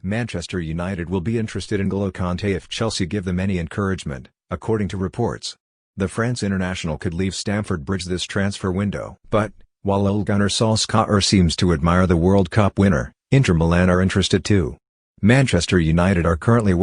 Manchester United will be interested in N'Golo Kante if Chelsea give them any encouragement, according to reports. The France international could leave Stamford Bridge this transfer window. But, while Ole Gunnar Solskjaer seems to admire the World Cup winner, Inter Milan are interested too. Manchester United are currently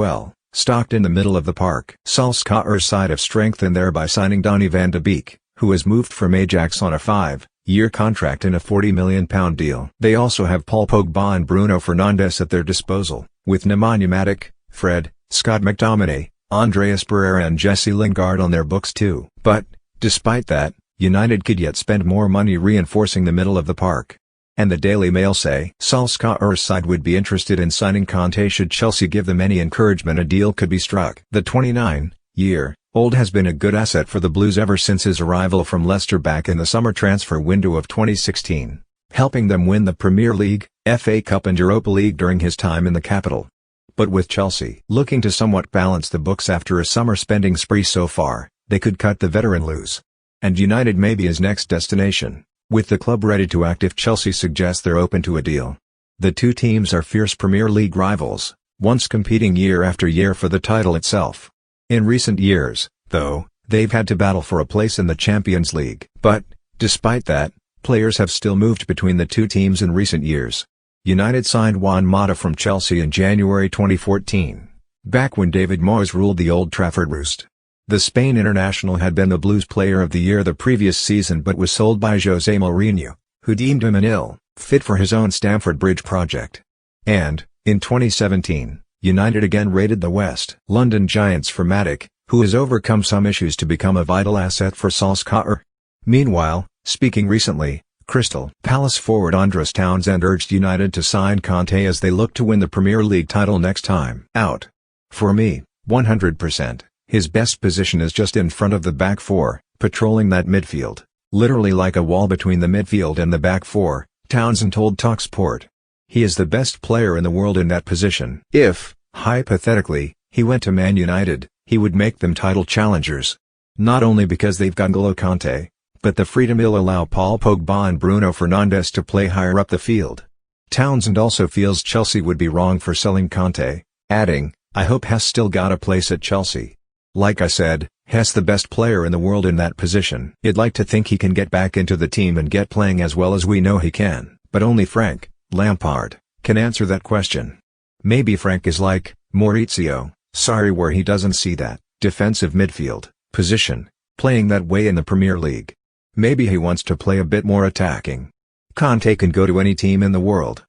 stocked in the middle of the park. Solskjaer's side have strengthened there by signing Donny van de Beek, who has moved from Ajax on a 5-year contract in a £40 million deal. They also have Paul Pogba and Bruno Fernandes at their disposal, with Nemanja Matic, Fred, Scott McTominay, Andreas Pereira and Jesse Lingard on their books too. But, despite that, United could yet spend more money reinforcing the middle of the park. And the Daily Mail say Solskjaer's side would be interested in signing Kante should Chelsea give them any encouragement. A deal could be struck. The 29-year-old has been a good asset for the Blues ever since his arrival from Leicester back in the summer transfer window of 2016, helping them win the Premier League, FA Cup and Europa League during his time in the capital. But with Chelsea looking to somewhat balance the books after a summer spending spree so far, they could cut the veteran loose. And United may be his next destination, with the club ready to act if Chelsea suggests they're open to a deal. The two teams are fierce Premier League rivals, once competing year after year for the title itself. In recent years, though, they've had to battle for a place in the Champions League. But, despite that, players have still moved between the two teams in recent years. United signed Juan Mata from Chelsea in January 2014, back when David Moyes ruled the Old Trafford Roost. The Spain international had been the Blues Player of the Year the previous season but was sold by José Mourinho, who deemed him an ill-fit for his own Stamford Bridge project. And, in 2017, United again raided the West London Giants for Matic, who has overcome some issues to become a vital asset for Solskjaer. Meanwhile, speaking recently, Crystal Palace forward Andreas urged United to sign Kante as they look to win the Premier League title next time out. For me, 100%, his best position is just in front of the back four, patrolling that midfield, literally like a wall between the midfield and the back four, Townsend told TalkSport. He is the best player in the world in that position. If, hypothetically, he went to Man United, he would make them title challengers. Not only because they've got N'Golo Kante, but the freedom he'll allow Paul Pogba and Bruno Fernandes to play higher up the field. Townsend also feels Chelsea would be wrong for selling Kante, adding, "I hope Hess still got a place at Chelsea. Like I said, Hess the best player in the world in that position. You'd like to think he can get back into the team and get playing as well as we know he can, but only Frank Lampard can answer that question. Maybe Frank is like Maurizio Sarri where he doesn't see that defensive midfield position playing that way in the Premier League. Maybe he wants to play a bit more attacking. Kante can go to any team in the world,